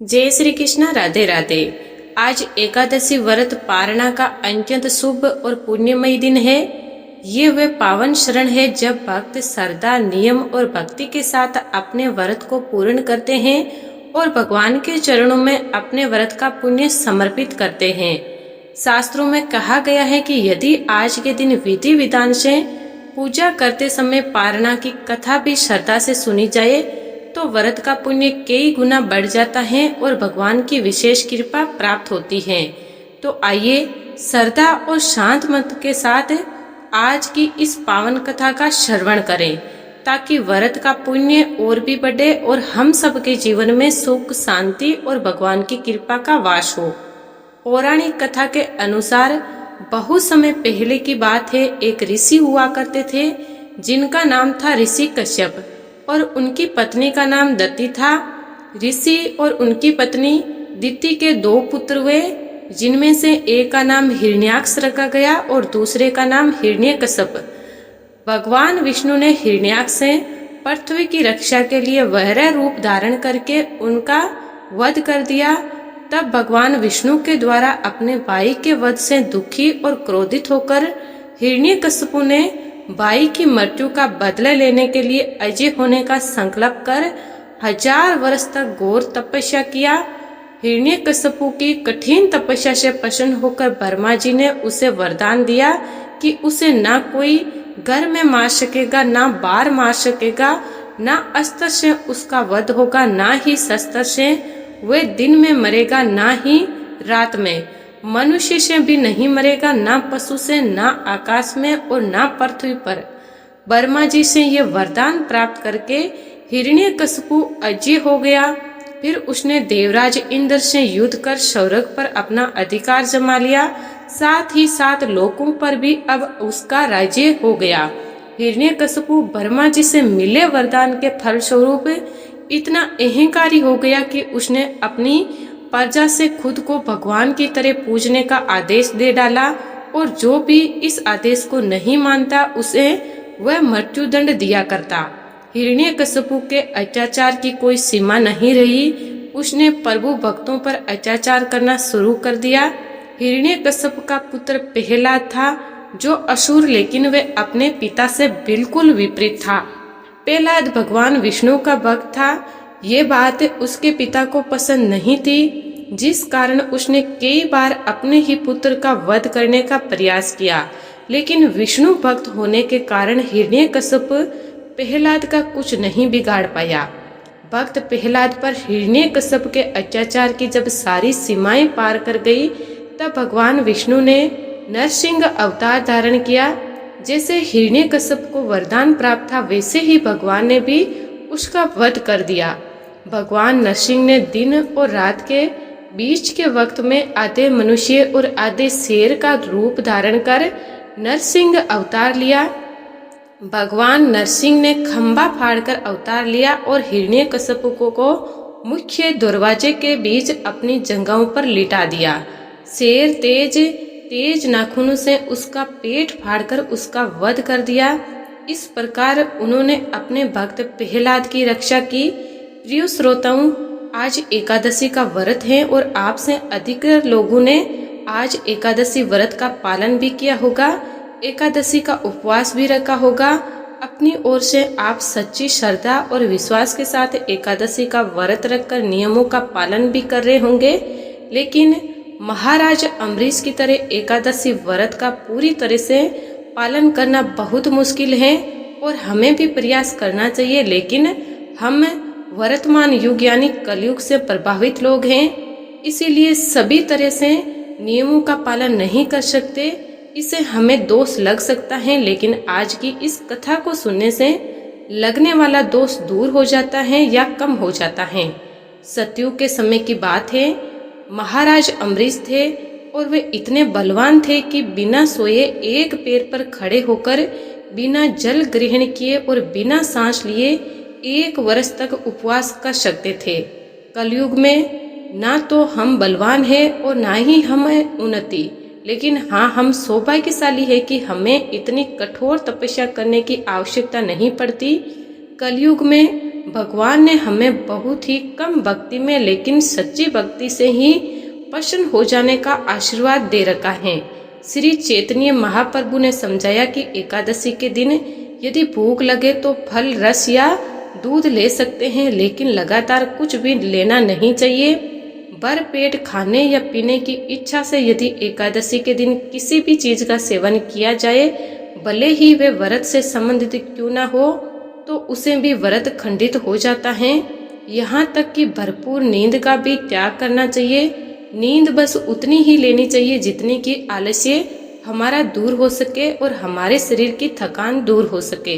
जय श्री कृष्णा। राधे राधे। आज एकादशी व्रत पारणा का अत्यंत शुभ और पुण्यमय दिन है। ये वह पावन क्षण है जब भक्त श्रद्धा, नियम और भक्ति के साथ अपने व्रत को पूर्ण करते हैं और भगवान के चरणों में अपने व्रत का पुण्य समर्पित करते हैं। शास्त्रों में कहा गया है कि यदि आज के दिन विधि विधान से पूजा करते समय पारणा की कथा भी श्रद्धा से सुनी जाए तो व्रत का पुण्य कई गुना बढ़ जाता है और भगवान की विशेष कृपा प्राप्त होती है। तो आइए श्रद्धा और शांत मन के साथ आज की इस पावन कथा का श्रवण करें ताकि व्रत का पुण्य और भी बढ़े और हम सबके जीवन में सुख, शांति और भगवान की कृपा का वास हो। पौराणिक कथा के अनुसार बहुत समय पहले की बात है, एक ऋषि हुआ करते थे जिनका नाम था ऋषि कश्यप और उनकी पत्नी का नाम दत्ती था। ऋषि और उनकी पत्नी दिति के दो पुत्र हुए, जिनमें से एक का नाम हिरण्याक्ष रखा गया और दूसरे का नाम हिरण्यकश्यप। भगवान विष्णु ने हिरण्याक्ष से पृथ्वी की रक्षा के लिए वहरा रूप धारण करके उनका वध कर दिया। तब भगवान विष्णु के द्वारा अपने भाई के वध से दुखी और क्रोधित होकर हिरण्यकश्यप ने भाई की मृत्यु का बदला लेने के लिए अजय होने का संकल्प कर 1000 वर्ष तक घोर तपस्या किया। हिरण्यकश्यप की कठिन तपस्या से प्रसन्न होकर ब्रह्मा जी ने उसे वरदान दिया कि उसे ना कोई घर में मार सकेगा, ना बाहर मार सकेगा, ना अस्त्र से उसका वध होगा, ना ही शस्त्र से वह दिन में मरेगा, ना ही रात में। मनुष्य से भी नहीं मरेगा, ना पशु से, ना आकाश में और ना पृथ्वी पर। ब्रह्मा जी से ये वरदान प्राप्त करके हिरण्यकश्यप अजय हो गया। फिर उसने देवराज इंद्र से युद्ध कर स्वर्ग पर अपना अधिकार जमा लिया, साथ ही साथ लोकों पर भी अब उसका राज्य हो गया। हिरण्यकश्यप ब्रह्मा जी से मिले वरदान के फलस्वरूप इतना अहंकारी हो गया कि उसने अपनी प्रजा से खुद को भगवान की तरह पूजने का आदेश दे डाला और जो भी इस आदेश को नहीं मानता उसे वह मृत्यु दंड दिया करता। हिरण्यकश्यप के अत्याचार की कोई सीमा नहीं रही। उसने प्रभु भक्तों पर अत्याचार करना शुरू कर दिया। हिरण्यकश्यप का पुत्र प्रहलाद था जो असुर, लेकिन वह अपने पिता से बिल्कुल विपरीत था। प्रहलाद भगवान विष्णु का भक्त था। ये बात उसके पिता को पसंद नहीं थी, जिस कारण उसने कई बार अपने ही पुत्र का वध करने का प्रयास किया, लेकिन विष्णु भक्त होने के कारण हिरण्यकश्यप प्रहलाद का कुछ नहीं बिगाड़ पाया। भक्त प्रहलाद पर हिरण्यकश्यप के अत्याचार की जब सारी सीमाएं पार कर गई तब भगवान विष्णु ने नरसिंह अवतार धारण किया। जैसे हिरण्यकश्यप को वरदान प्राप्त था वैसे ही भगवान ने भी उसका वध कर दिया। भगवान नरसिंह ने दिन और रात के बीच के वक्त में आधे मनुष्य और आधे शेर का रूप धारण कर नरसिंह अवतार लिया। भगवान नरसिंह ने खंभा फाड़कर अवतार लिया और हिरण्यकश्यप को मुख्य दरवाजे के बीच अपनी जंघाओं पर लिटा दिया। शेर तेज नाखूनों से उसका पेट फाड़कर उसका वध कर दिया। इस प्रकार उन्होंने अपने भक्त प्रहलाद की रक्षा की। प्रिय श्रोताओं, आज एकादशी का व्रत है और आपसे अधिक लोगों ने आज एकादशी व्रत का पालन भी किया होगा, एकादशी का उपवास भी रखा होगा। अपनी ओर से आप सच्ची श्रद्धा और विश्वास के साथ एकादशी का व्रत रखकर नियमों का पालन भी कर रहे होंगे। लेकिन महाराज अम्बरीश की तरह एकादशी व्रत का पूरी तरह से पालन करना बहुत मुश्किल है और हमें भी प्रयास करना चाहिए, लेकिन हम वर्तमान युग यानी कलयुग से प्रभावित लोग हैं, इसीलिए सभी तरह से नियमों का पालन नहीं कर सकते। इसे हमें दोष लग सकता है, लेकिन आज की इस कथा को सुनने से लगने वाला दोष दूर हो जाता है या कम हो जाता है। सतयुग के समय की बात है। महाराज अम्बरीश थे और वे इतने बलवान थे कि बिना सोए एक पैर पर खड़े होकर, बिना जल ग्रहण किए और बिना सांस लिए 1 वर्ष तक उपवास कर सकते थे। कलयुग में ना तो हम बलवान हैं और ना ही हमें उन्नति, लेकिन हाँ, हम सौभाग्यशाली है कि हमें इतनी कठोर तपस्या करने की आवश्यकता नहीं पड़ती। कलयुग में भगवान ने हमें बहुत ही कम भक्ति में लेकिन सच्ची भक्ति से ही प्रसन्न हो जाने का आशीर्वाद दे रखा है। श्री चैतन्य महाप्रभु ने समझाया कि एकादशी के दिन यदि भूख लगे तो फल, रस या दूध ले सकते हैं, लेकिन लगातार कुछ भी लेना नहीं चाहिए। भर पेट खाने या पीने की इच्छा से यदि एकादशी के दिन किसी भी चीज का सेवन किया जाए, भले ही वे व्रत से संबंधित क्यों ना हो, तो उसे भी व्रत खंडित हो जाता है। यहाँ तक कि भरपूर नींद का भी त्याग करना चाहिए। नींद बस उतनी ही लेनी चाहिए जितनी कि आलस्य हमारा दूर हो सके और हमारे शरीर की थकान दूर हो सके।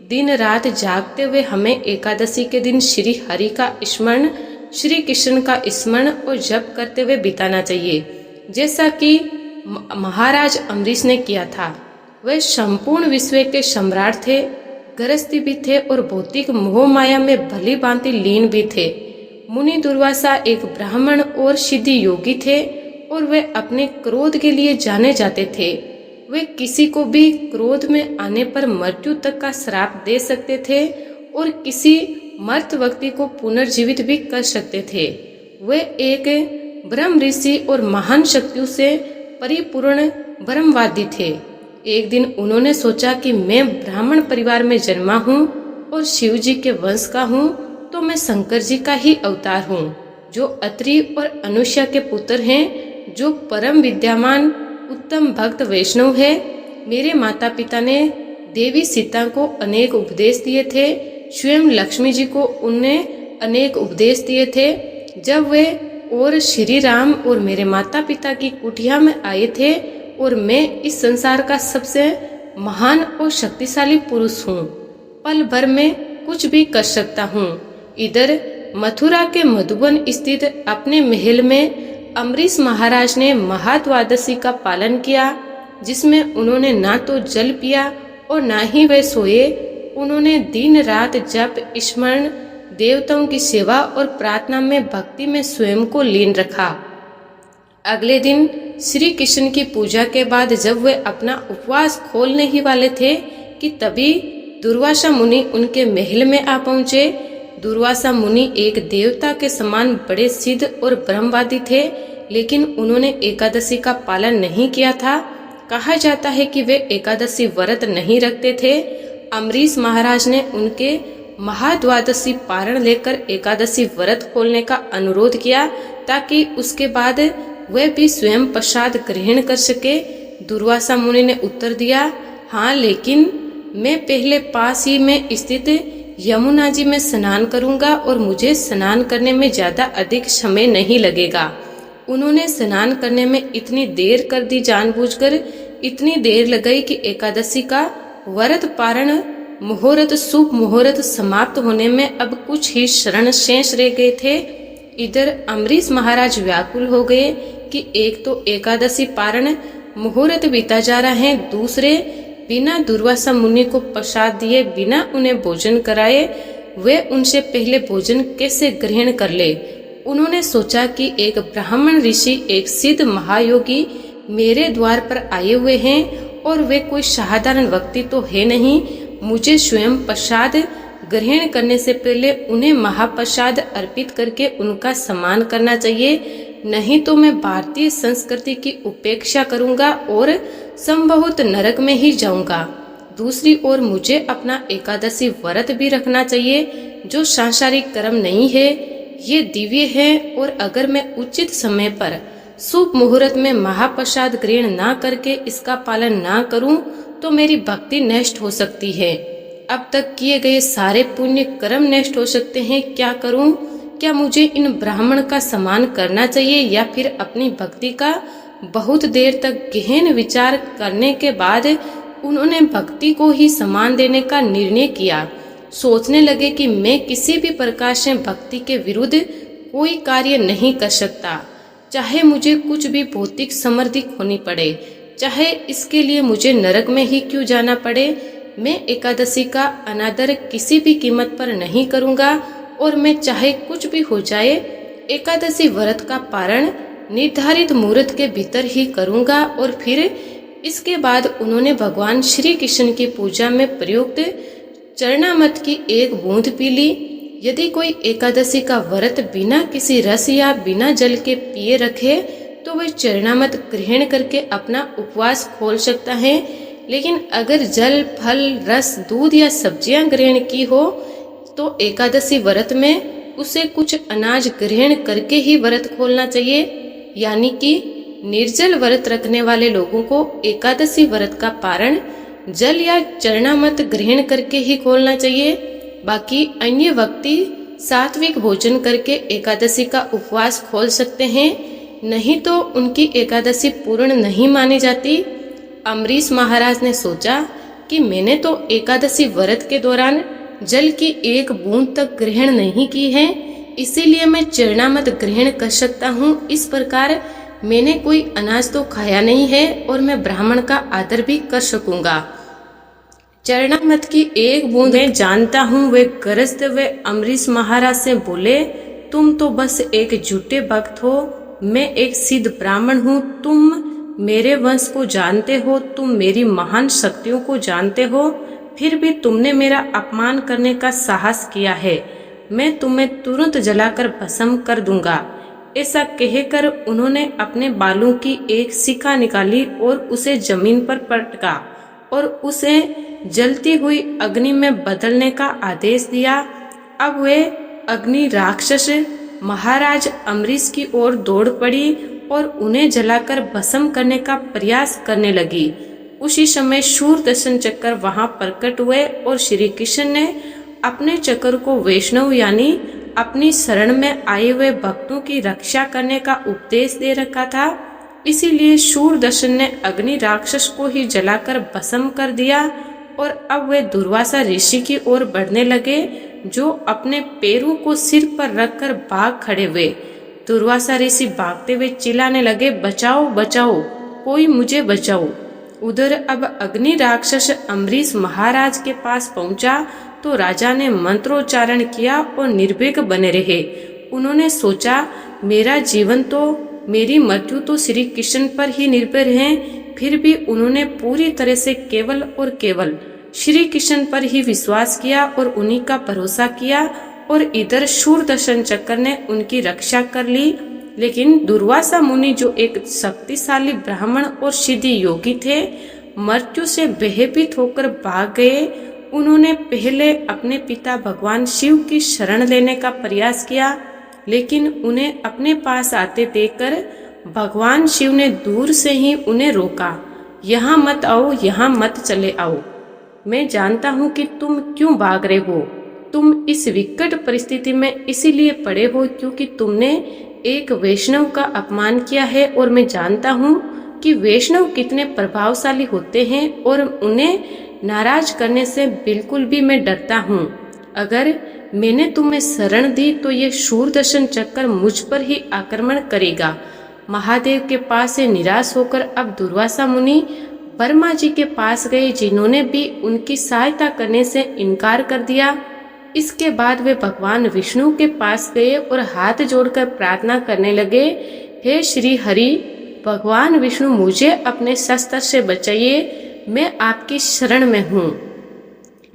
दिन रात जागते हुए हमें एकादशी के दिन श्री हरि का स्मरण, श्री कृष्ण का स्मरण और जप करते हुए बिताना चाहिए, जैसा कि महाराज अम्बरीश ने किया था। वे संपूर्ण विश्व के सम्राट थे, गृहस्थी भी थे और भौतिक मोह माया में भली भांति लीन भी थे। मुनि दुर्वासा एक ब्राह्मण और सिद्ध योगी थे और वे अपने क्रोध के लिए जाने जाते थे। वे किसी को भी क्रोध में आने पर मृत्यु तक का श्राप दे सकते थे और किसी मर्त व्यक्ति को पुनर्जीवित भी कर सकते थे। वे एक ब्रह्म ऋषि और महान शक्तियों से परिपूर्ण ब्रह्मवादी थे। एक दिन उन्होंने सोचा कि मैं ब्राह्मण परिवार में जन्मा हूँ और शिव जी के वंश का हूँ, तो मैं शंकर जी का ही अवतार हूँ, जो अत्रि और अनुष्या के पुत्र हैं, जो परम विद्यामान उत्तम भक्त वैष्णव है। मेरे माता पिता ने देवी सीता को अनेक उपदेश दिए थे, स्वयं लक्ष्मी जी को उनने अनेक उपदेश दिए थे। जब वे और श्री राम और मेरे माता पिता की कुटिया में आए थे और मैं इस संसार का सबसे महान और शक्तिशाली पुरुष हूँ, पल भर में कुछ भी कर सकता हूँ। इधर मथुरा के मधुबन स्थित अपने महल में अम्बरीश महाराज ने महाद्वादशी का पालन किया, जिसमें उन्होंने ना तो जल पिया और ना ही वे सोए। उन्होंने दिन रात जप, स्मरण, देवताओं की सेवा और प्रार्थना में भक्ति में स्वयं को लीन रखा। अगले दिन श्री कृष्ण की पूजा के बाद जब वे अपना उपवास खोलने ही वाले थे कि तभी दुर्वासा मुनि उनके महल में आ पहुंचे। दुर्वासा मुनि एक देवता के समान बड़े सिद्ध और ब्रह्मवादी थे, लेकिन उन्होंने एकादशी का पालन नहीं किया था। कहा जाता है कि वे एकादशी व्रत नहीं रखते थे। अम्बरीश महाराज ने उनके महाद्वादशी पारण लेकर एकादशी व्रत खोलने का अनुरोध किया, ताकि उसके बाद वे भी स्वयं प्रसाद ग्रहण कर सके। दुर्वासा मुनि ने उत्तर दिया, हाँ, लेकिन मैं पहले पास ही में स्थित यमुना जी में स्नान करूंगा और मुझे स्नान करने में ज्यादा अधिक समय नहीं लगेगा। उन्होंने स्नान करने में इतनी देर कर दी, जानबूझकर इतनी देर लगाई कि एकादशी का व्रत पारण मुहूर्त, शुभ मुहूर्त समाप्त होने में अब कुछ ही क्षण शेष रह गए थे। इधर अम्बरीश महाराज व्याकुल हो गए कि एक तो एकादशी पारण मुहूर्त बीता जा रहा है, दूसरे बिना दुर्वासा मुनि को प्रसाद दिए, बिना उन्हें भोजन कराए, वे उनसे पहले भोजन कैसे ग्रहण कर ले। उन्होंने सोचा कि एक ब्राह्मण ऋषि, एक सिद्ध महायोगी मेरे द्वार पर आए हुए हैं और वे कोई साधारण व्यक्ति तो है नहीं। मुझे स्वयं प्रसाद ग्रहण करने से पहले उन्हें महाप्रसाद अर्पित करके उनका सम्मान करना चाहिए, नहीं तो मैं भारतीय संस्कृति की उपेक्षा करूंगा और संभवत नरक में ही जाऊंगा। दूसरी ओर मुझे अपना एकादशी व्रत भी रखना चाहिए, जो सांसारिक कर्म नहीं है, ये दिव्य है। और अगर मैं उचित समय पर शुभ मुहूर्त में महाप्रसाद ग्रहण ना करके इसका पालन ना करूं, तो मेरी भक्ति नष्ट हो सकती है। अब तक किए गए सारे पुण्य कर्म नष्ट हो सकते हैं। क्या करूं? क्या मुझे इन ब्राह्मण का सम्मान करना चाहिए या फिर अपनी भक्ति का? बहुत देर तक गहन विचार करने के बाद उन्होंने भक्ति को ही सम्मान देने का निर्णय किया। सोचने लगे कि मैं किसी भी प्रकार से भक्ति के विरुद्ध कोई कार्य नहीं कर सकता, चाहे मुझे कुछ भी भौतिक समृद्धि खोनी पड़े, चाहे इसके लिए मुझे नरक में ही क्यों जाना पड़े। मैं एकादशी का अनादर किसी भी कीमत पर नहीं करूंगा और मैं चाहे कुछ भी हो जाए एकादशी व्रत का पारण निर्धारित मुहूर्त के भीतर ही करूंगा। और फिर इसके बाद उन्होंने भगवान श्री कृष्ण की पूजा में प्रयुक्त चरणामृत की एक बूंद पी ली। यदि कोई एकादशी का व्रत बिना किसी रस या बिना जल के पिए रखे तो वह चरणामृत ग्रहण करके अपना उपवास खोल सकता है। लेकिन अगर जल, फल, रस, दूध या सब्जियां ग्रहण की हो तो एकादशी व्रत में उसे कुछ अनाज ग्रहण करके ही व्रत खोलना चाहिए। यानी कि निर्जल व्रत रखने वाले लोगों को एकादशी व्रत का पारण जल या चरणामृत ग्रहण करके ही खोलना चाहिए। बाकी अन्य व्यक्ति सात्विक भोजन करके एकादशी का उपवास खोल सकते हैं, नहीं तो उनकी एकादशी पूर्ण नहीं मानी जाती। अम्बरीश महाराज ने सोचा कि मैंने तो एकादशी व्रत के दौरान जल की एक बूंद तक ग्रहण नहीं की है, इसीलिए मैं चरणामृत ग्रहण कर सकता हूँ। इस प्रकार मैंने कोई अनाज तो खाया नहीं है और मैं ब्राह्मण का आदर भी कर सकूंगा। चरणामृत की एक बूंद मैं जानता हूँ। वे गरजते हुए अम्बरीश महाराज से बोले, तुम तो बस एक झूठे भक्त हो, मैं एक सिद्ध ब्राह्मण हूँ। तुम मेरे वंश को जानते हो, तुम मेरी महान शक्तियों को जानते हो, फिर भी तुमने मेरा अपमान करने का साहस किया है। मैं तुम्हें तुरंत जलाकर भस्म कर दूंगा। ऐसा कहकर उन्होंने अपने बालों की एक शिखा निकाली और उसे जमीन पर पटका और उसे जलती हुई अग्नि में बदलने का आदेश दिया। अब वे अग्नि राक्षस महाराज अम्बरीश की ओर दौड़ पड़ी और उन्हें जलाकर भस्म करने का प्रयास करने लगी। उसी समय शूरदर्शन चक्र वहां प्रकट हुए और श्री कृष्ण ने अपने चक्र को वैष्णव यानी अपनी शरण में आए हुए भक्तों की रक्षा करने का उपदेश दे रखा था। इसीलिए शूरदर्शन ने अग्नि राक्षस को ही जलाकर भस्म कर दिया और अब वे दुर्वासा ऋषि की ओर बढ़ने लगे, जो अपने पैरों को सिर पर रखकर भाग खड़े हुए। दुर्वासा ऋषि भागते हुए चिल्लाने लगे, बचाओ बचाओ, कोई मुझे बचाओ। उधर अब अग्नि राक्षस अम्बरीश महाराज के पास पहुंचा तो राजा ने मंत्रोच्चारण किया और निर्भीक बने रहे। उन्होंने सोचा, मेरा जीवन तो, मेरी मृत्यु तो श्री कृष्ण पर ही निर्भर है। फिर भी उन्होंने पूरी तरह से केवल और केवल श्री कृष्ण पर ही विश्वास किया और उन्हीं का भरोसा किया। और इधर शूरदर्शन चक्र ने उनकी रक्षा कर ली। लेकिन दुर्वासा मुनि, जो एक शक्तिशाली ब्राह्मण और सिद्ध योगी थे, मृत्यु से भयभीत होकर भाग गए। उन्होंने पहले अपने पिता भगवान शिव की शरण लेने का प्रयास किया, लेकिन उन्हें अपने पास आते देखकर भगवान शिव ने दूर से ही उन्हें रोका, यहाँ मत आओ, यहाँ मत चले आओ। मैं जानता हूँ कि तुम क्यों भाग रहे हो। तुम इस विकट परिस्थिति में इसीलिए पड़े हो क्योंकि तुमने एक वैष्णव का अपमान किया है, और मैं जानता हूँ कि वैष्णव कितने प्रभावशाली होते हैं और उन्हें नाराज करने से बिल्कुल भी मैं डरता हूँ। अगर मैंने तुम्हें शरण दी तो ये शूरदर्शन चक्र मुझ पर ही आक्रमण करेगा। महादेव के पास से निराश होकर अब दुर्वासा मुनि ब्रह्मा जी के पास गए, जिन्होंने भी उनकी सहायता करने से इनकार कर दिया। इसके बाद वे भगवान विष्णु के पास गए और हाथ जोड़कर प्रार्थना करने लगे, हे श्री हरि, भगवान विष्णु मुझे अपने शस्त्र से बचाइए, मैं आपकी शरण में हूँ।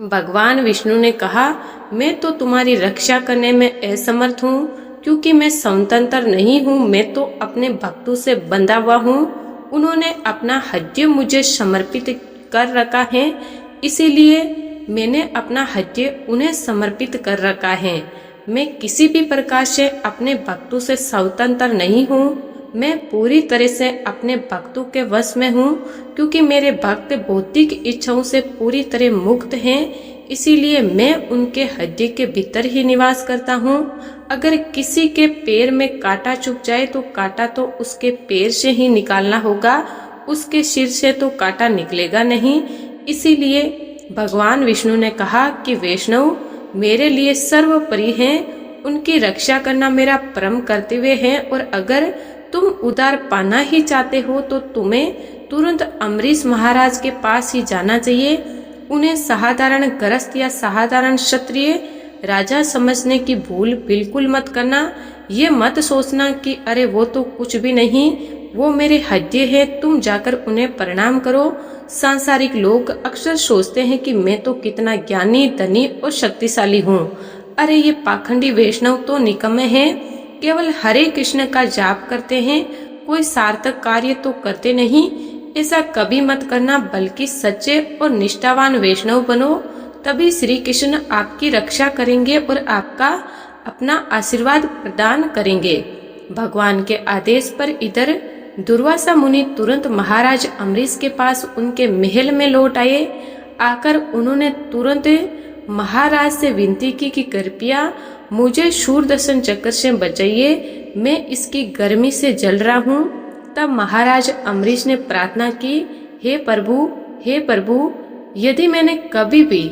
भगवान विष्णु ने कहा, मैं तो तुम्हारी रक्षा करने में असमर्थ हूँ क्योंकि मैं स्वतंत्र नहीं हूँ, मैं तो अपने भक्तों से बंधा हुआ हूँ। उन्होंने अपना हृदय मुझे समर्पित कर रखा है, इसीलिए मैंने अपना हृदय उन्हें समर्पित कर रखा है। मैं किसी भी प्रकार से अपने भक्तों से स्वतंत्र नहीं हूँ। मैं पूरी तरह से अपने भक्तों के वश में हूँ क्योंकि मेरे भक्त भौतिक इच्छाओं से पूरी तरह मुक्त हैं। इसीलिए मैं उनके हृदय के भीतर ही निवास करता हूँ। अगर किसी के पैर में कांटा चुभ जाए तो कांटा तो उसके पैर से ही निकालना होगा, उसके सिर से तो कांटा निकलेगा नहीं। इसीलिए भगवान विष्णु ने कहा कि वैष्णव मेरे लिए सर्वोपरि हैं, उनकी रक्षा करना मेरा परम कर्तव्य है। और अगर तुम उद्धार पाना ही चाहते हो तो तुम्हें तुरंत अम्बरीश महाराज के पास ही जाना चाहिए। उन्हें साधारण गृहस्थ या साधारण क्षत्रिय राजा समझने की भूल बिल्कुल मत करना। ये मत सोचना कि अरे वो तो कुछ भी नहीं, वो मेरे हृदय है, तुम जाकर उन्हें प्रणाम करो। सांसारिक लोग अक्सर सोचते हैं कि मैं तो कितना ज्ञानी, धनी और शक्तिशाली हूँ। अरे ये पाखंडी वैष्णव तो निकम्मे हैं, केवल हरे कृष्ण का जाप करते हैं, कोई सार्थक कार्य तो करते नहीं। ऐसा कभी मत करना, बल्कि सच्चे और निष्ठावान वैष्णव बनो, तभी श्री कृष्ण आपकी रक्षा करेंगे और आपका अपना आशीर्वाद प्रदान करेंगे। भगवान के आदेश पर इधर दुर्वासा मुनि तुरंत महाराज अम्बरीश के पास उनके महल में लौट आए। आकर उन्होंने तुरंत महाराज से विनती की कि कृपया मुझे शूरदर्शन चक्र से बचाइए, मैं इसकी गर्मी से जल रहा हूँ। तब महाराज अम्बरीश ने प्रार्थना की, हे प्रभु, यदि मैंने कभी भी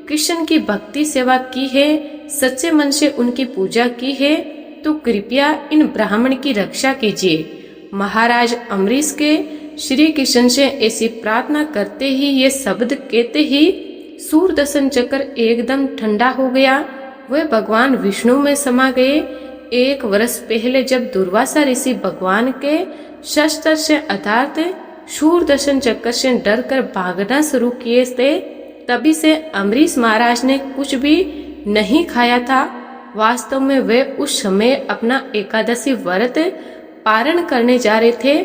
कृष्ण की भक्ति सेवा की है, सच्चे मन से उनकी पूजा की है, तो कृपया इन ब्राह्मण की रक्षा कीजिए। महाराज अम्बरीश के श्री कृष्ण से ऐसी प्रार्थना करते ही, ये शब्द कहते ही शूरदर्शन चक्र एकदम ठंडा हो गया। वे भगवान विष्णु में समा गए। 1 वर्ष पहले जब दुर्वासा ऋषि भगवान के शस्त्र से अर्थात शूरदर्शन चक्र से डरकर भागना शुरू किए थे, तभी से अम्बरीश महाराज ने कुछ भी नहीं खाया था। वास्तव में वे उस समय अपना एकादशी व्रत पारण करने जा रहे थे।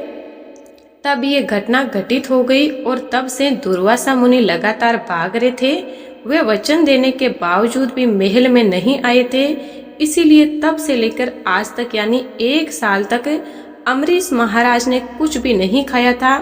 तब ये घटना घटित हो गई और तब से दुर्वासा मुनि लगातार भाग रहे थे। वे वचन देने के बावजूद भी महल में नहीं आए थे। इसीलिए तब से लेकर आज तक यानी 1 साल तक अम्बरीश महाराज ने कुछ भी नहीं खाया था।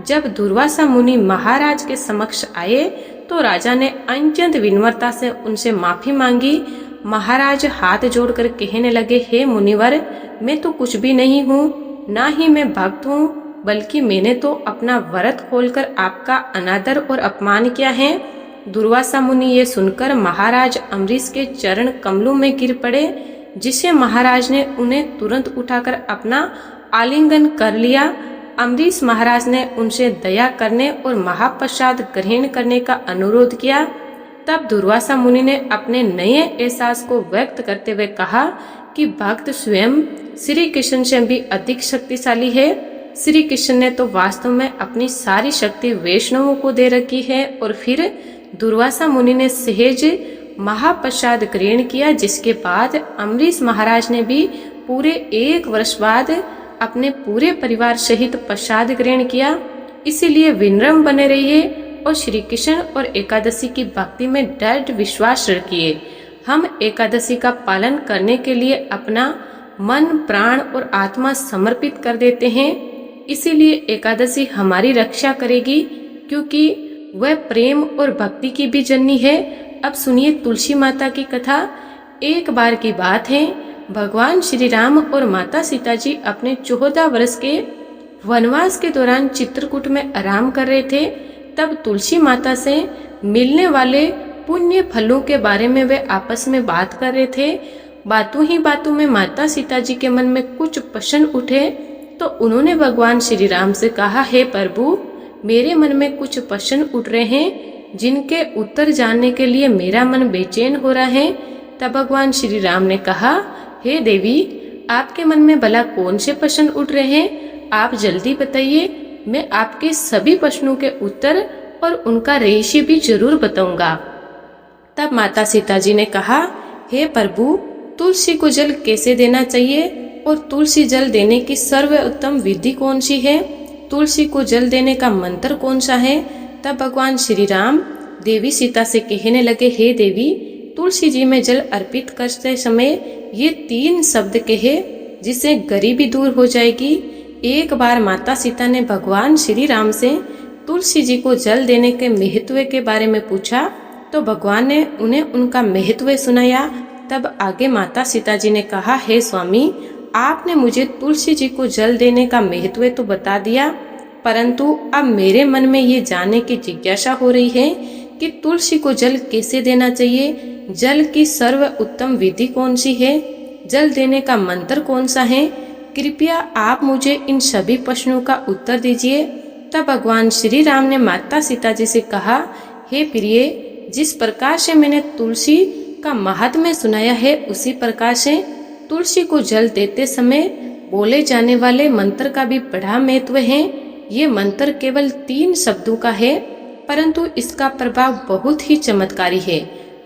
जब दुर्वासा मुनि महाराज के समक्ष आए तो राजा ने अत्यंत विनम्रता से उनसे माफी मांगी। महाराज हाथ जोड़कर कहने लगे, हे मुनिवर, मैं तो कुछ भी नहीं हूँ, ना ही मैं भक्त हूँ, बल्कि मैंने तो अपना व्रत खोलकर आपका अनादर और अपमान किया है। दुर्वासा मुनि ये सुनकर महाराज अम्बरीश के चरण कमलों में गिर पड़े, जिसे महाराज ने उन्हें तुरंत उठाकर अपना आलिंगन कर लिया। अम्बरीश महाराज ने उनसे दया करने और महाप्रसाद ग्रहण करने का अनुरोध किया। तब दुर्वासा मुनि ने अपने नए एहसास को व्यक्त करते हुए कहा कि भक्त स्वयं श्री कृष्ण से भी अधिक शक्तिशाली है। श्री कृष्ण ने तो वास्तव में अपनी सारी शक्ति वैष्णवों को दे रखी है। और फिर दुर्वासा मुनि ने सहज महाप्रसाद ग्रहण किया, जिसके बाद अम्बरीश महाराज ने भी पूरे 1 वर्ष बाद अपने पूरे परिवार सहित प्रसाद ग्रहण किया। इसीलिए विनम्र बने रहिए और श्री कृष्ण और एकादशी की भक्ति में दृढ़ विश्वास रखिए। हम एकादशी का पालन करने के लिए अपना मन, प्राण और आत्मा समर्पित कर देते हैं। इसीलिए एकादशी हमारी रक्षा करेगी, क्योंकि वह प्रेम और भक्ति की भी जननी है। अब सुनिए तुलसी माता की कथा। एक बार की बात है, भगवान श्री राम और माता सीता जी अपने 14 वर्ष के वनवास के दौरान चित्रकूट में आराम कर रहे थे। तब तुलसी माता से मिलने वाले पुण्य फलों के बारे में वे आपस में बात कर रहे थे। बातों ही बातों में माता सीता जी के मन में कुछ प्रश्न उठे, तो उन्होंने भगवान श्री राम से कहा, हे प्रभु, मेरे मन में कुछ प्रश्न उठ रहे हैं, जिनके उत्तर जानने के लिए मेरा मन बेचैन हो रहा है। तब भगवान श्री राम ने कहा, हे देवी, आपके मन में भला कौन से प्रश्न उठ रहे हैं? आप जल्दी बताइए, मैं आपके सभी प्रश्नों के उत्तर और उनका रहस्य भी जरूर बताऊंगा। तब माता सीता जी ने कहा, हे प्रभु, तुलसी को जल कैसे देना चाहिए और तुलसी जल देने की सर्वोत्तम विधि कौन सी है? तुलसी को जल देने का मंत्र कौन सा है? तब भगवान श्री राम देवी सीता से कहने लगे, हे देवी, तुलसी जी में जल अर्पित करते समय ये 3 शब्द कहे, जिससे गरीबी दूर हो जाएगी। एक बार माता सीता ने भगवान श्री राम से तुलसी जी को जल देने के महत्व के बारे में पूछा, तो भगवान ने उन्हें उनका महत्व सुनाया। तब आगे माता सीता जी ने कहा, हे स्वामी, आपने मुझे तुलसी जी को जल देने का महत्व तो बता दिया, परंतु अब मेरे मन में ये जानने की जिज्ञासा हो रही है कि तुलसी को जल कैसे देना चाहिए, जल की सर्वोत्तम विधि कौन सी है, जल देने का मंत्र कौन सा है? कृपया आप मुझे इन सभी प्रश्नों का उत्तर दीजिए। तब भगवान श्री राम ने माता सीता जी से कहा, हे प्रिय, जिस प्रकार से मैंने तुलसी का महात्म्य सुनाया है, उसी प्रकार से तुलसी को जल देते समय बोले जाने वाले मंत्र का भी बड़ा महत्व है। ये मंत्र केवल 3 शब्दों का है, परंतु इसका प्रभाव बहुत ही चमत्कारी है।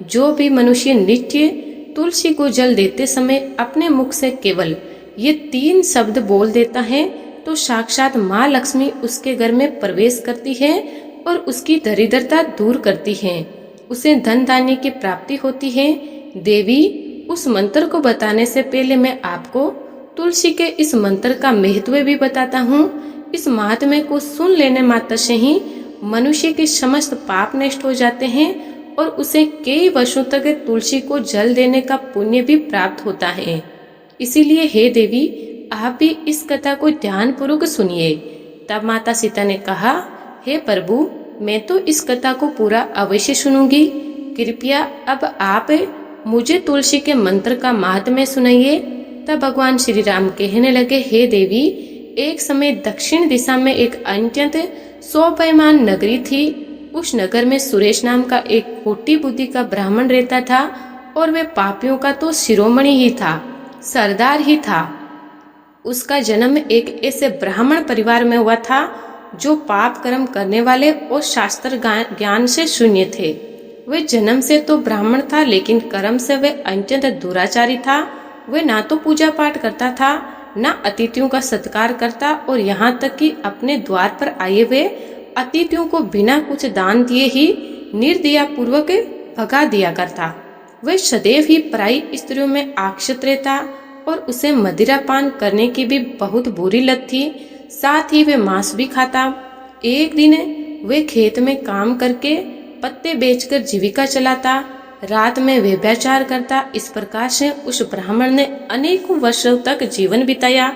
जो भी मनुष्य नित्य तुलसी को जल देते समय अपने मुख से केवल ये 3 शब्द बोल देता है तो साक्षात माँ लक्ष्मी उसके घर में प्रवेश करती है और उसकी दरिद्रता दूर करती है, उसे धन धान्य की प्राप्ति होती है। देवी, उस मंत्र को बताने से पहले मैं आपको तुलसी के इस मंत्र का महत्व भी बताता हूँ। इस महात्म्य को सुन लेने मात्र से ही मनुष्य के समस्त पाप नष्ट हो जाते हैं और उसे कई वर्षों तक तुलसी को जल देने का पुण्य भी प्राप्त होता है। इसीलिए हे देवी, आप भी इस कथा को ध्यान पूर्वक सुनिए। तब माता सीता ने कहा, हे प्रभु, मैं तो इस कथा को पूरा अवश्य सुनूंगी। कृपया अब आप मुझे तुलसी के मंत्र का महात्म्य सुनाइए। तब भगवान श्री राम कहने लगे, हे देवी, एक समय दक्षिण दिशा में एक अत्यंत स्वयंमान नगरी थी। उस नगर में सुरेश नाम का एक खोटी बुद्धि का ब्राह्मण रहता था और वे पापियों का तो शिरोमणि ही था, सरदार ही था। उसका जन्म एक ऐसे ब्राह्मण परिवार में हुआ था जो पाप कर्म करने वाले और शास्त्र ज्ञान से शून्य थे। वे जन्म से तो ब्राह्मण था, लेकिन कर्म से वे अत्यंत दुराचारी था। वे ना तो पूजा पाठ करता था, ना अतिथियों का सत्कार करता और यहाँ तक कि अपने द्वार पर आए हुए अतिथियों को बिना कुछ दान दिए ही निर्दया पूर्वक भगा दिया करता। वे सदैव ही पराई स्त्रियों में आक्षिप्त रहता और उसे मदिरा पान करने की भी बहुत बुरी लत थी। साथ ही वे मांस भी खाता। एक दिन वे खेत में काम करके पत्ते बेचकर जीविका चलाता, रात में व्यभिचार करता। इस प्रकार से उस ब्राह्मण ने अनेकों वर्षों तक जीवन बिताया।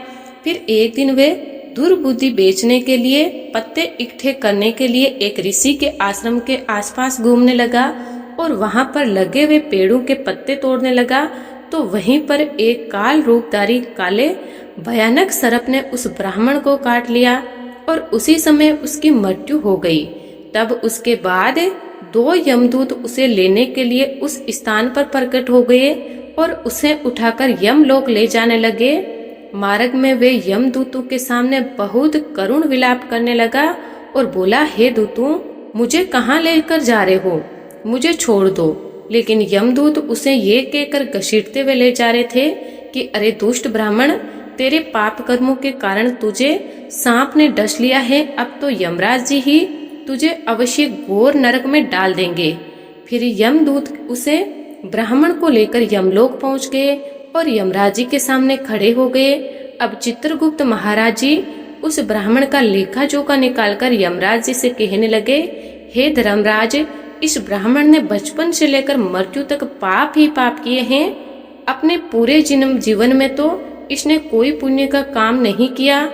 फिर एक दिन वे दुर्बुद्धि बेचने के लिए, पत्ते इकट्ठे करने के लिए एक ऋषि के आश्रम के आसपास घूमने लगा और वहां पर लगे हुए पेड़ों के पत्ते तोड़ने लगा। तो वहीं पर एक काल रूपधारी काले भयानक सर्प ने उस ब्राह्मण को काट लिया और उसी समय उसकी मृत्यु हो गई। तब उसके बाद 2 यमदूत उसे लेने के लिए उस स्थान पर प्रकट हो गए और उसे उठाकर यमलोक ले जाने लगे। मार्ग में वे यमदूतों के सामने बहुत करुण विलाप करने लगा और बोला, हे दूतों, मुझे कहाँ लेकर जा रहे हो? मुझे छोड़ दो। लेकिन यमदूत उसे ये कहकर घसीटते हुए ले जा रहे थे कि अरे दुष्ट ब्राह्मण, तेरे पाप कर्मों के कारण तुझे सांप ने डस लिया है। अब तो यमराज जी ही तुझे अवश्य घोर नरक में डाल देंगे। फिर यमदूत उसे ब्राह्मण को लेकर यमलोक पहुंच गए और यमराज जी के सामने खड़े हो गए। अब चित्रगुप्त महाराज जी उस ब्राह्मण का लेखा जोखा निकालकर यमराज जी से कहने लगे, हे धर्मराज, इस ब्राह्मण ने बचपन से लेकर मृत्यु तक पाप ही पाप किए हैं। अपने पूरे जीवन में तो इसने कोई पुण्य का काम नहीं किया।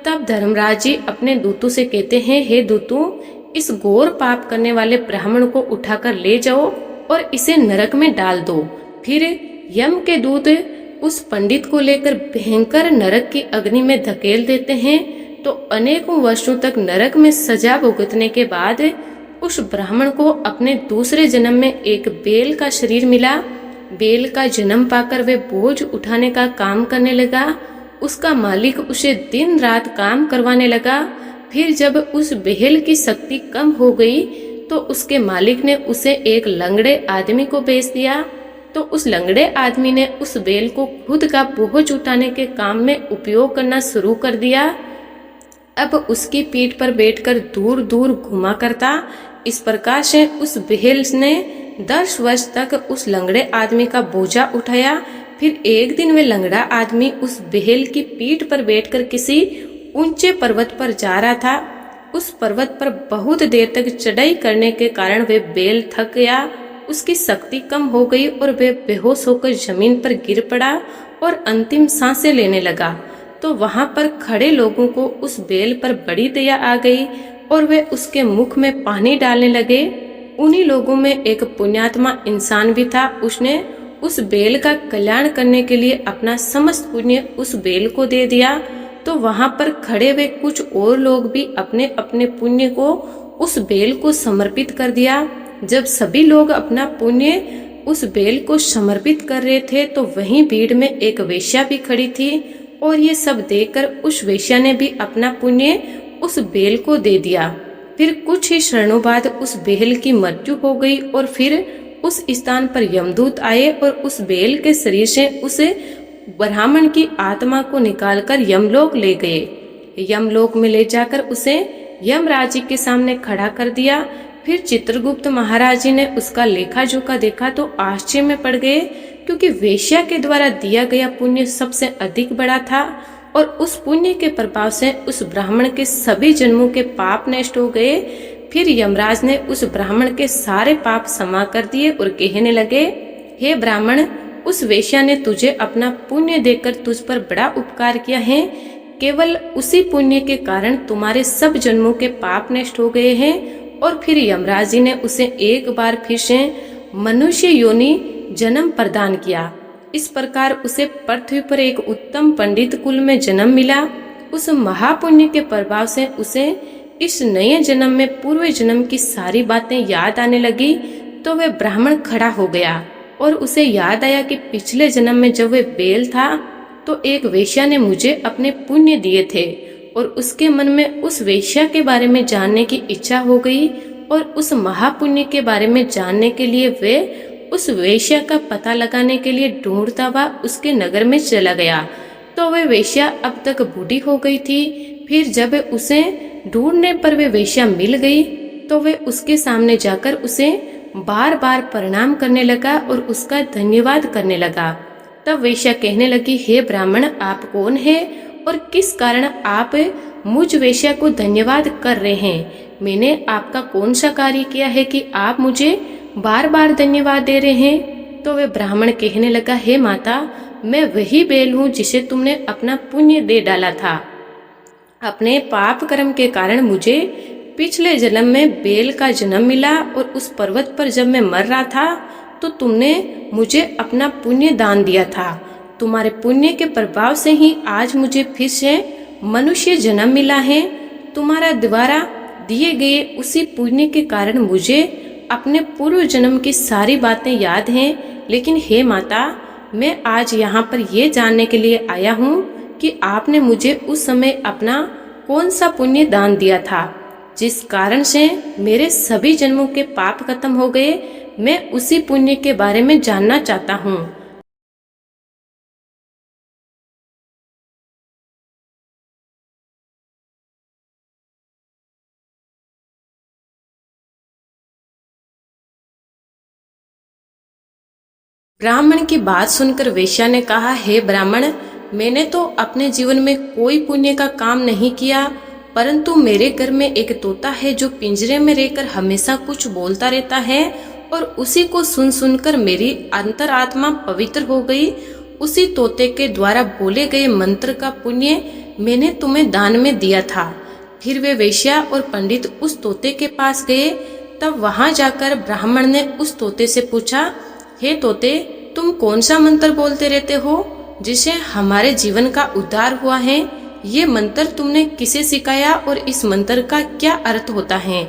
तब धर्मराज जी अपने दूतों से कहते हैं, हे दूतों, इस घोर पाप करने वाले ब्राह्मण को उठाकर ले जाओ और इसे नरक में डाल दो। फिर यम के दूत उस पंडित को लेकर भयंकर नरक की अग्नि में धकेल देते हैं। तो अनेकों वर्षों तक नरक में सजा भुगतने के बाद उस ब्राह्मण को अपने दूसरे जन्म में एक बैल का शरीर मिला। बैल का जन्म पाकर वे बोझ उठाने का काम करने लगा। उसका मालिक उसे दिन रात काम करवाने लगा। फिर जब उस बैल की शक्ति कम हो गई तो उसके मालिक ने उसे एक लंगड़े आदमी को बेच दिया। तो उस लंगड़े आदमी ने उस बैल को खुद का बोझ उठाने के काम में उपयोग करना शुरू कर दिया। अब उसकी पीठ पर बैठकर दूर दूर घुमा करता। इस प्रकार से उस बैल ने 10 वर्ष तक उस लंगड़े आदमी का बोझा उठाया। फिर एक दिन वे लंगड़ा आदमी उस बैल की पीठ पर बैठकर किसी ऊंचे पर्वत पर जा रहा था। उस पर्वत पर बहुत देर तक चढ़ाई करने के कारण वे बैल थक गया, उसकी शक्ति कम हो गई और वे बेहोश होकर जमीन पर गिर पड़ा और अंतिम सांसें लेने लगा। तो वहां पर खड़े लोगों को उस बैल पर बड़ी दया आ गई और वे उसके मुख में पानी डालने लगे। उन्हीं लोगों में एक पुण्यात्मा इंसान भी था। उसने उस बैल का कल्याण करने के लिए अपना समस्त पुण्य उस बैल को दे दिया। तो वहां पर खड़े हुए कुछ और लोग भी अपने अपने पुण्य को उस बैल को समर्पित कर दिया। जब सभी लोग अपना पुण्य उस बैल को समर्पित कर रहे थे तो वहीं भीड़ में एक वेश्या भी खड़ी थी और ये सब देखकर उस वेश्या ने भी अपना पुण्य उस बैल को दे दिया। फिर कुछ ही क्षणों बाद उस बैल की मृत्यु हो गई और फिर उस स्थान पर यमदूत आए और उस बेल के शरीर से उस ब्राह्मण की आत्मा को निकालकर यमलोक ले गए। यमलोक में ले जाकर उसे यमराज जी के सामने खड़ा कर दिया। फिर चित्रगुप्त महाराज जी ने उसका लेखा जोखा देखा तो आश्चर्य में पड़ गए, क्योंकि वेश्या के द्वारा दिया गया पुण्य सबसे अधिक बड़ा था और उस पुण्य के प्रभाव से उस ब्राह्मण के सभी जन्मों के पाप नष्ट हो गए। फिर यमराज ने उस ब्राह्मण के सारे पाप क्षमा कर दिए और कहने लगे, हे ब्राह्मण, उस वेश्या ने तुझे अपना पुण्य देकर तुझ पर बड़ा उपकार किया है। केवल उसी पुण्य के कारण तुम्हारे सब जन्मों के पाप नष्ट हो गए हैं। और फिर यमराज जी ने उसे एक बार फिर से मनुष्य योनि जन्म प्रदान किया। इस प्रकार उसे पृथ्वी पर एक उत्तम पंडित कुल में जन्म मिला। उस महापुण्य के प्रभाव से उसे इस नए जन्म में पूर्व जन्म की सारी बातें याद आने लगी। तो वह ब्राह्मण खड़ा हो गया और उसे याद आया कि पिछले जन्म में जब वह बेल था तो एक वेश्या ने मुझे अपने पुण्य दिए थे, और उसके मन में उस वेश्या के बारे में जानने की इच्छा हो गई और उस महापुण्य के बारे में जानने के लिए वे उस वेश्या का पता लगाने के लिए ढूंढता हुआ उसके नगर में चला गया। तो वह वेश्या अब तक बूढ़ी हो गई थी। फिर जब उसे ढूंढने पर वह वेश्या मिल गई तो वह उसके सामने जाकर उसे बार बार प्रणाम करने लगा और उसका धन्यवाद करने लगा। तब वेश्या कहने लगी, हे ब्राह्मण, आप कौन है और किस कारण आप मुझ वेश्या को धन्यवाद कर रहे हैं? मैंने आपका कौन सा कार्य किया है कि आप मुझे बार बार धन्यवाद दे रहे हैं? तो वह ब्राह्मण कहने लगा, हे माता, मैं वही बेल हूँ जिसे तुमने अपना पुण्य दे डाला था। अपने पाप कर्म के कारण मुझे पिछले जन्म में बेल का जन्म मिला और उस पर्वत पर जब मैं मर रहा था तो तुमने मुझे अपना पुण्य दान दिया था। तुम्हारे पुण्य के प्रभाव से ही आज मुझे फिर से मनुष्य जन्म मिला है। तुम्हारा द्वारा दिए गए उसी पुण्य के कारण मुझे अपने पूर्व जन्म की सारी बातें याद हैं। लेकिन हे माता, मैं आज यहाँ पर ये जानने के लिए आया हूँ कि आपने मुझे उस समय अपना कौन सा पुण्य दान दिया था जिस कारण से मेरे सभी जन्मों के पाप खत्म हो गए। मैं उसी पुण्य के बारे में जानना चाहता हूँ। ब्राह्मण की बात सुनकर वेश्या ने कहा, हे ब्राह्मण, मैंने तो अपने जीवन में कोई पुण्य का काम नहीं किया, परंतु मेरे घर में एक तोता है जो पिंजरे में रहकर हमेशा कुछ बोलता रहता है और उसी को सुन सुनकर मेरी अंतरात्मा पवित्र हो गई। उसी तोते के द्वारा बोले गए मंत्र का पुण्य मैंने तुम्हें दान में दिया था। फिर वे वेश्या और पंडित उस तोते के पास गए। तब वहां जाकर ब्राह्मण ने उस तोते से पूछा, हे तोते, तुम कौन सा मंत्र बोलते रहते हो जिससे हमारे जीवन का उद्धार हुआ है? ये मंत्र तुमने किसे सिखाया और इस मंत्र का क्या अर्थ होता है?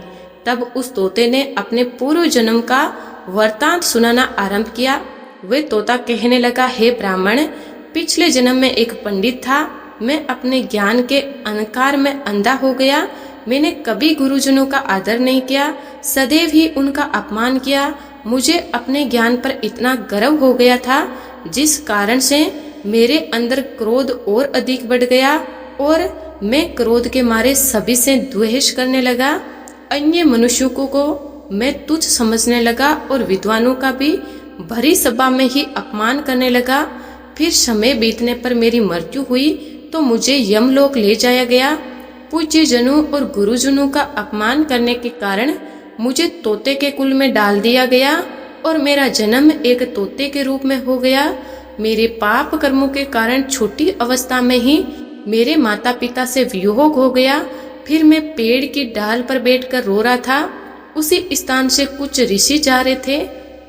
तब उस तोते ने अपने पूर्व जन्म का वृतांत सुनाना आरंभ किया। वे तोता कहने लगा, हे ब्राह्मण, पिछले जन्म में एक पंडित था। मैं अपने ज्ञान के अंधकार में अंधा हो गया। मैंने कभी गुरुजनों का आदर नहीं किया, सदैव ही उनका अपमान किया। मुझे अपने ज्ञान पर इतना गर्व हो गया था जिस कारण से मेरे अंदर क्रोध और अधिक बढ़ गया और मैं क्रोध के मारे सभी से द्वेष करने लगा। अन्य मनुष्यों को मैं तुच्छ समझने लगा और विद्वानों का भी भरी सभा में ही अपमान करने लगा। फिर समय बीतने पर मेरी मृत्यु हुई तो मुझे यमलोक ले जाया गया। पूज्य जनों और गुरुजनों का अपमान करने के कारण मुझे तोते के कुल में डाल दिया गया और मेरा जन्म एक तोते के रूप में हो गया। मेरे पाप कर्मों के कारण छोटी अवस्था में ही मेरे माता पिता से वियोग हो गया। फिर मैं पेड़ की डाल पर बैठकर रो रहा था। उसी स्थान से कुछ ऋषि जा रहे थे।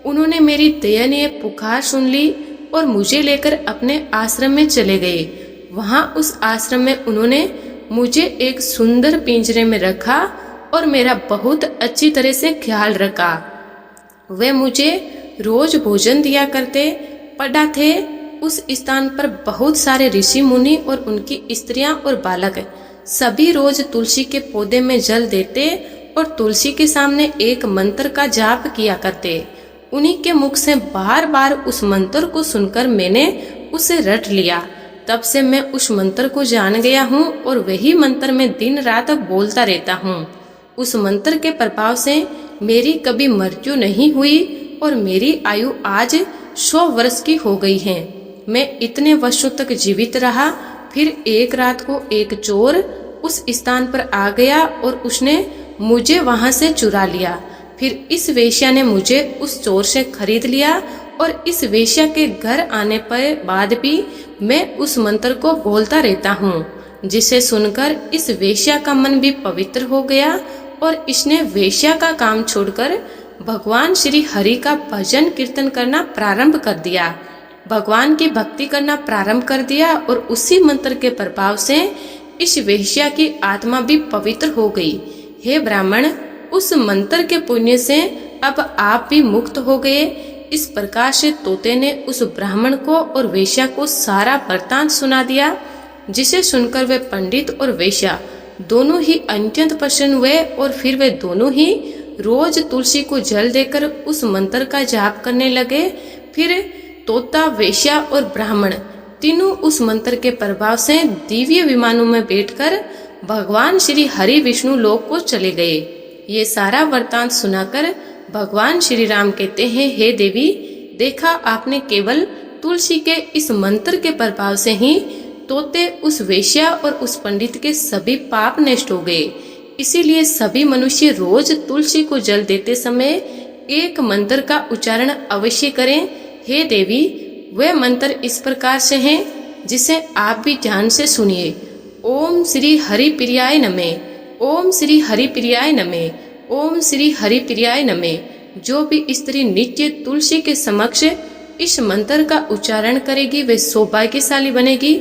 उन्होंने मेरी दयनीय पुकार सुन ली और मुझे लेकर अपने आश्रम में चले गए। वहां उस आश्रम में उन्होंने मुझे एक सुंदर पिंजरे में रखा और मेरा बहुत अच्छी तरह से ख्याल रखा। वे मुझे रोज भोजन दिया करते। पढ़ाते उस स्थान पर बहुत सारे ऋषि मुनि और उनकी स्त्रियां और बालक सभी रोज तुलसी के पौधे में जल देते और तुलसी के सामने एक मंत्र का जाप किया करते। उन्हीं के मुख से बार बार उस मंत्र को सुनकर मैंने उसे रट लिया। तब से मैं उस मंत्र को जान गया हूँ और वही मंत्र मैं दिन रात बोलता रहता हूँ। उस मंत्र के प्रभाव से मेरी कभी मृत्यु नहीं हुई और मेरी आयु आज 100 वर्ष की हो गई है। मैं इतने वर्षों तक जीवित रहा। फिर एक रात को एक चोर उस स्थान पर आ गया और उसने मुझे वहां से चुरा लिया। फिर इस वेश्या ने मुझे उस चोर से खरीद लिया और इस वेश्या के घर आने पर बाद भी मैं उस मंत्र को बोलता रहता हूँ, जिसे सुनकर इस वेश्या का मन भी पवित्र हो गया और इसने वेश्या का काम छोड़कर भगवान श्री हरि का भजन कीर्तन करना प्रारंभ कर दिया, भगवान की भक्ति करना प्रारंभ कर दिया और उसी मंत्र के प्रभाव से इस वेश्या की आत्मा भी पवित्र हो गई। हे ब्राह्मण, उस मंत्र के पुण्य से अब आप भी मुक्त हो गए। इस प्रकार से तोते ने उस ब्राह्मण को और वेश्या को सारा वृत्तांत सुना दिया, जिसे सुनकर वे पंडित और वेश्या दोनों ही अत्यंत प्रसन्न हुए और फिर वे दोनों ही रोज तुलसी को जल देकर उस मंत्र का जाप करने लगे। फिर तोता, वेश्या और ब्राह्मण तीनों उस मंत्र के प्रभाव से दिव्य विमानों में बैठकर भगवान श्री हरि विष्णु लोक को चले गए। ये सारा वृत्तांत सुनाकर भगवान श्री राम कहते हैं, हे देवी, देखा आपने केवल तुलसी के इस मंत्र के प्रभाव से ही तोते, उस वेश्या और उस पंडित के सभी पाप नष्ट हो गए। इसीलिए सभी मनुष्य रोज तुलसी को जल देते समय एक मंत्र का उच्चारण अवश्य करें। हे देवी, वह मंत्र इस प्रकार से है, जिसे आप भी ध्यान से सुनिए। ओम श्री हरि प्रियाय नमः, ओम श्री हरि प्रियाय नमः, ओम श्री हरि प्रियाय नमः। जो भी स्त्री नित्य तुलसी के समक्ष इस मंत्र का उच्चारण करेगी वे सौभाग्यशाली बनेगी।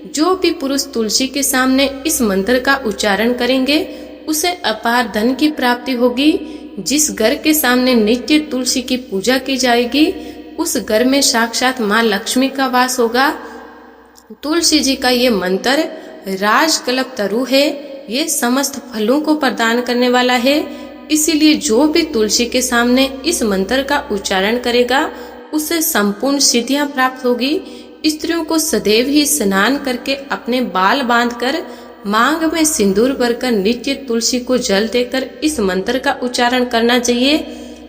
जो भी पुरुष तुलसी के सामने इस मंत्र का उच्चारण करेंगे उसे अपार धन की प्राप्ति होगी। जिस घर के सामने नित्य तुलसी की पूजा की जाएगी उस घर में साक्षात माँ लक्ष्मी का वास होगा। तुलसी जी का ये मंत्र राजकल्प तरु है, ये समस्त फलों को प्रदान करने वाला है। इसीलिए जो भी तुलसी के सामने इस मंत्र का उच्चारण करेगा उसे संपूर्ण सिद्धियां प्राप्त होगी। स्त्रियों को सदैव ही स्नान करके अपने बाल बांधकर मांग में सिंदूर भरकर नित्य तुलसी को जल देकर इस मंत्र का उच्चारण करना चाहिए।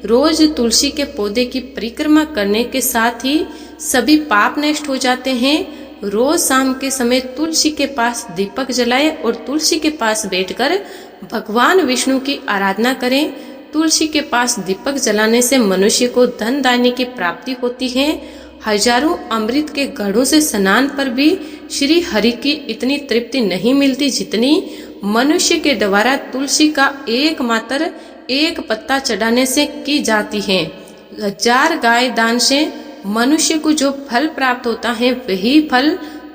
रोज तुलसी के पौधे की परिक्रमा करने के साथ ही सभी पाप नष्ट हो जाते हैं। रोज शाम के समय तुलसी के पास दीपक जलाएं और तुलसी के पास बैठकर भगवान विष्णु की आराधना करें। तुलसी के पास दीपक जलाने से मनुष्य को धन दानी की प्राप्ति होती है। हजारों अमृत के घड़ों से स्नान पर भी श्री हरि की इतनी तृप्ति नहीं मिलती जितनी मनुष्य के द्वारा तुलसी का एकमात्र एक पत्ता चढ़ाने से की जाती है। 1000 गाय दान से मनुष्य को जो फल प्राप्त होता है वही फल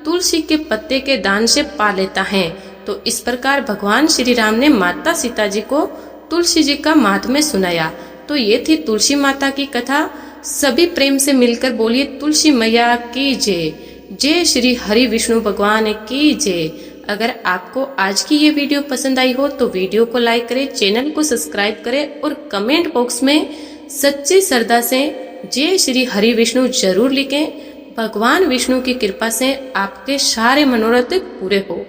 तुलसी के पत्ते के दान से पा लेता है। तो इस प्रकार भगवान श्री राम ने माता सीता जी को तुलसी जी का महात्म्य सुनाया। तो ये थी तुलसी माता की कथा। सभी प्रेम से मिलकर बोलिए तुलसी मैया की जय। जय श्री हरि विष्णु भगवान की जय। अगर आपको आज की ये वीडियो पसंद आई हो तो वीडियो को लाइक करें, चैनल को सब्सक्राइब करें और कमेंट बॉक्स में सच्ची श्रद्धा से जय श्री हरि विष्णु जरूर लिखें। भगवान विष्णु की कृपा से आपके सारे मनोरथ पूरे हो।